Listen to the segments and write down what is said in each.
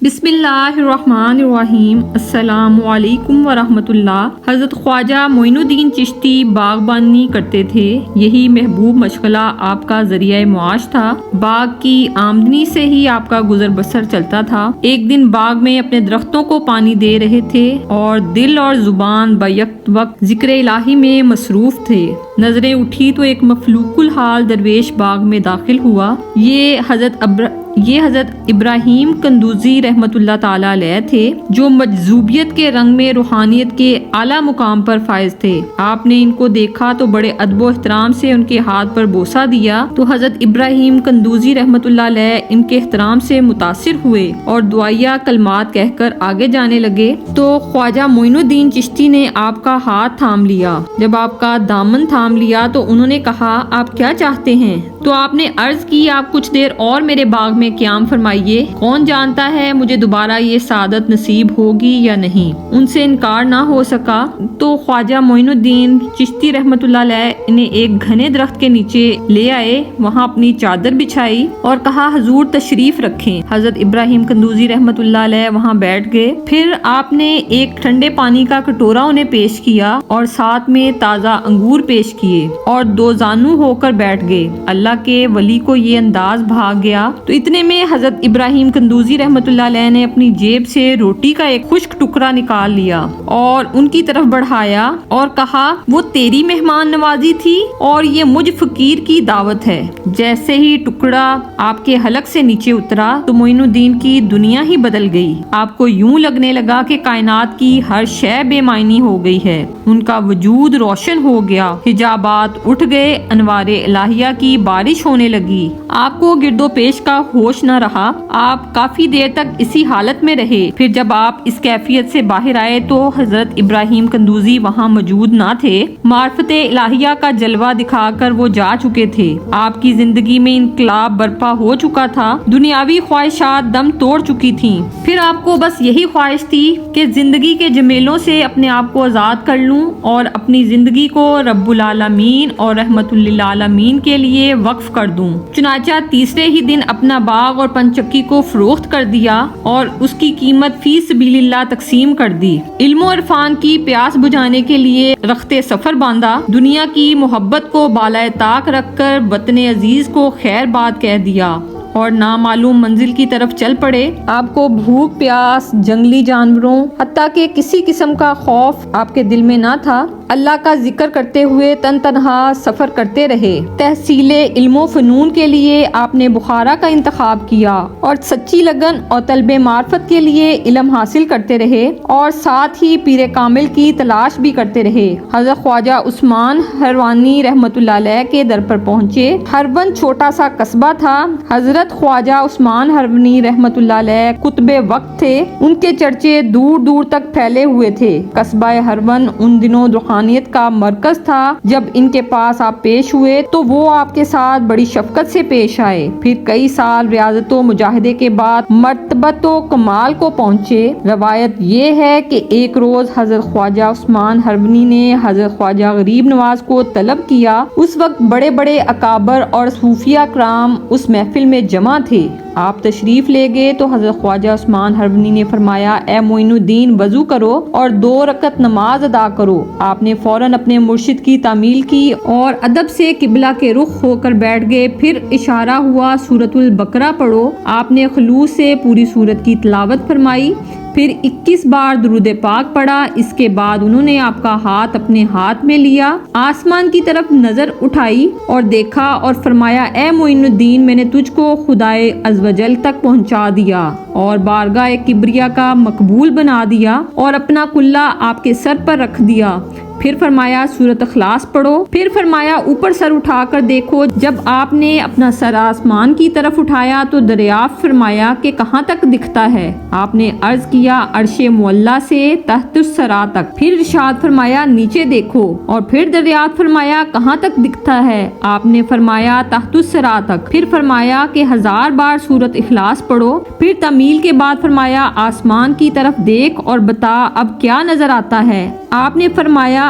بسم اللہ الرحمن الرحیم۔ السلام علیکم ورحمۃ اللہ۔ حضرت خواجہ معین الدین چشتی باغبانی کرتے تھے۔ یہی محبوب مشغلہ آپ کا ذریعہ معاش تھا۔ باغ کی آمدنی سے ہی آپ کا گزر بسر چلتا تھا۔ ایک دن باغ میں اپنے درختوں کو پانی دے رہے تھے اور دل اور زبان بیک وقت ذکر الہی میں مصروف تھے۔ نظریں اٹھی تو ایک مفلوق الحال درویش باغ میں داخل ہوا۔ یہ حضرت ابراہیم قندوزی رحمۃ اللہ تعالی علیہ تھے، جو مجذوبیت کے رنگ میں روحانیت کے اعلیٰ مقام پر فائز تھے۔ آپ نے ان کو دیکھا تو بڑے ادب و احترام سے ان کے ہاتھ پر بوسہ دیا تو حضرت ابراہیم قندوزی رحمۃ اللہ علیہ ان کے احترام سے متاثر ہوئے اور دعائیہ کلمات کہہ کر آگے جانے لگے تو خواجہ معین الدین چشتی نے آپ کا ہاتھ تھام لیا۔ جب آپ کا دامن تھام لیا تو انہوں نے کہا، آپ کیا چاہتے ہیں؟ تو آپ نے عرض کی، آپ کچھ دیر اور میرے باغ میں قیام فرمائیے، کون جانتا ہے مجھے دوبارہ یہ سعادت نصیب ہوگی یا نہیں۔ ان سے انکار نہ ہو سکا تو خواجہ معین الدین چشتی رحمۃ اللہ علیہ انہیں ایک گھنے درخت کے نیچے لے آئے، وہاں اپنی چادر بچھائی اور کہا، حضور تشریف رکھیں۔ حضرت ابراہیم قندوزی رحمۃ اللہ علیہ وہاں بیٹھ گئے۔ پھر آپ نے ایک ٹھنڈے پانی کا کٹورا انہیں پیش کیا اور ساتھ میں تازہ انگور پیش کیے اور دو زانو ہو کر بیٹھ گئے۔ اللہ کے ولی کو یہ انداز بھاگ گیا تو اتنے میں حضرت ابراہیم قندوزی رحمۃ اللہ علیہ نے اپنی جیب سے روٹی کا ایک خشک ٹکڑا نکال لیا اور ان کی طرف بڑھایا اور کہا، وہ تیری مہمان نوازی تھی اور یہ مجھ فقیر کی دعوت ہے۔ جیسے ہی ٹکڑا آپ کے حلق سے نیچے اترا تو معین الدین کی دنیا ہی بدل گئی۔ آپ کو یوں لگنے لگا کہ کائنات کی ہر شے بے معنی ہو گئی ہے۔ ان کا وجود روشن ہو گیا، حجابات اٹھ گئے، انوار الہیہ کی بارش ہونے لگی۔ آپ کو گرد و پیش کا ہوش نہ رہا۔ آپ کافی دیر تک اسی حالت میں رہے۔ پھر جب آپ اس کیفیت سے باہر آئے تو حضرت ابراہیم قندوزی وہاں موجود نہ تھے۔ معرفت الہیہ کا جلوہ دکھا کر وہ جا چکے تھے۔ آپ کی زندگی میں انقلاب برپا ہو چکا تھا، دنیاوی خواہشات دم توڑ چکی تھیں۔ پھر آپ کو بس یہی خواہش تھی کہ زندگی کے جمیلوں سے اپنے آپ کو آزاد کر لوں اور اپنی زندگی کو رب العالمین اور رحمت للعالمین کے لیے وقف کر دوں۔ چنانچہ تیسرے ہی دن اپنا باغ اور پنچکی کو فروخت کر دیا اور اس کی قیمت فی سبیل اللہ تقسیم کر دی۔ علم و عرفان کی پیاس بجھانے کے لیے رخت سفر باندھا۔ دنیا کی محبت کو بالائے طاق رکھ کر وطن عزیز کو خیر بات کہہ دیا اور نامعلوم منزل کی طرف چل پڑے۔ آپ کو بھوک پیاس، جنگلی جانوروں، حتیٰ کہ کسی قسم کا خوف آپ کے دل میں نہ تھا۔ اللہ کا ذکر کرتے ہوئے تن تنہا سفر کرتے رہے۔ تحصیل علم و فنون کے لیے آپ نے بخارا کا انتخاب کیا اور سچی لگن اور طلب معرفت کے لیے علم حاصل کرتے رہے اور ساتھ ہی پیر کامل کی تلاش بھی کرتے رہے۔ حضرت خواجہ عثمان ہروانی رحمۃ اللہ علیہ کے در پر پہنچے۔ ہرون چھوٹا سا قصبہ تھا۔ حضرت خواجہ عثمان ہروانی رحمۃ اللہ علیہ قطب وقت تھے۔ ان کے چرچے دور دور تک پھیلے ہوئے تھے۔ قصبہ ہرون ان دنوں روحانیت کا مرکز تھا۔ جب ان کے پاس آپ پیش ہوئے تو وہ آپ کے ساتھ بڑی شفقت سے پیش آئے۔ پھر کئی سال ریاضت و مجاہدے کے بعد مرتبت و کمال کو پہنچے۔ روایت یہ ہے کہ ایک روز حضرت خواجہ عثمان ہروانی نے حضرت خواجہ غریب نواز کو طلب کیا۔ اس وقت بڑے بڑے اکابر اور صوفیہ کرام اس محفل میں جمع تھے۔ آپ تشریف لے گئے تو حضرت خواجہ عثمان ہروانی نے فرمایا، اے معین الدین، وضو کرو اور 2 رکعت نماز ادا کرو۔ آپ نے فوراً اپنے مرشد کی تعمیل کی اور ادب سے قبلہ کے رخ ہو کر بیٹھ گئے۔ پھر اشارہ ہوا، سورۃ البقرہ پڑھو۔ آپ نے خلوص سے پوری سورت کی تلاوت فرمائی، پھر 21 بار درود پاک پڑھا۔ اس کے بعد انہوں نے آپ کا ہاتھ اپنے ہاتھ میں لیا، آسمان کی طرف نظر اٹھائی اور دیکھا اور فرمایا، اے معین الدین، میں نے تجھ کو خدائے عزوجل تک پہنچا دیا اور بارگاہ کبریا کا مقبول بنا دیا اور اپنا کلہ آپ کے سر پر رکھ دیا۔ پھر فرمایا، سورۃ اخلاص پڑھو۔ پھر فرمایا، اوپر سر اٹھا کر دیکھو۔ جب آپ نے اپنا سر آسمان کی طرف اٹھایا تو دریافت فرمایا کہ کہاں تک دکھتا ہے؟ آپ نے عرض کیا، عرش معلیٰ سے تحت الثری تک۔ پھر ارشاد فرمایا، نیچے دیکھو۔ اور پھر دریافت فرمایا، کہاں تک دکھتا ہے؟ آپ نے فرمایا، تحت الثری تک۔ پھر فرمایا کہ 1000 بار سورۃ اخلاص پڑھو۔ پھر تمیل کے بعد فرمایا، آسمان کی طرف دیکھ اور بتا اب کیا نظر آتا ہے؟ آپ نے فرمایا،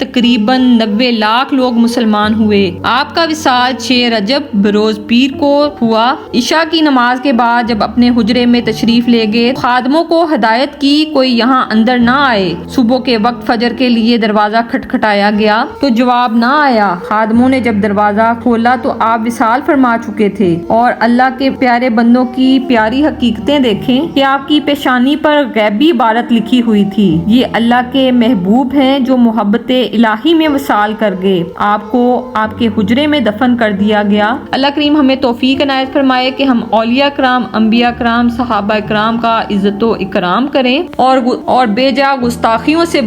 تقریباً 90 لاکھ لوگ مسلمان ہوئے۔ آپ کا وصال 6 رجب بروز پیر کو ہوا۔ عشاء کی نماز کے بعد جب اپنے حجرے میں تشریف لے گئے، خادموں کو ہدایت کی کوئی یہاں اندر نہ آئے۔ صبح کے وقت فجر کے لیے دروازہ کھٹکھٹایا گیا تو جواب نہ آیا۔ خادموں نے جب دروازہ کھولا تو آپ وصال فرما چکے تھے، اور اللہ کے پیارے بندوں کی پیاری حقیقتیں دیکھیں کہ آپ کی پیشانی پر غیبی عبارت لکھی ہوئی تھی، یہ اللہ کے محبوب ہیں جو محبت الہی میں وصال کر گئے۔ آپ کو آپ کے حجرے میں دفن کر دیا گیا۔ اللہ کریم ہمیں توفیق عنایت فرمائے کہ ہم اولیاء کرام، انبیاء کرام، صحابہ کرام کا عزت و اکرام کریں اور بے جا گستاخیوں سے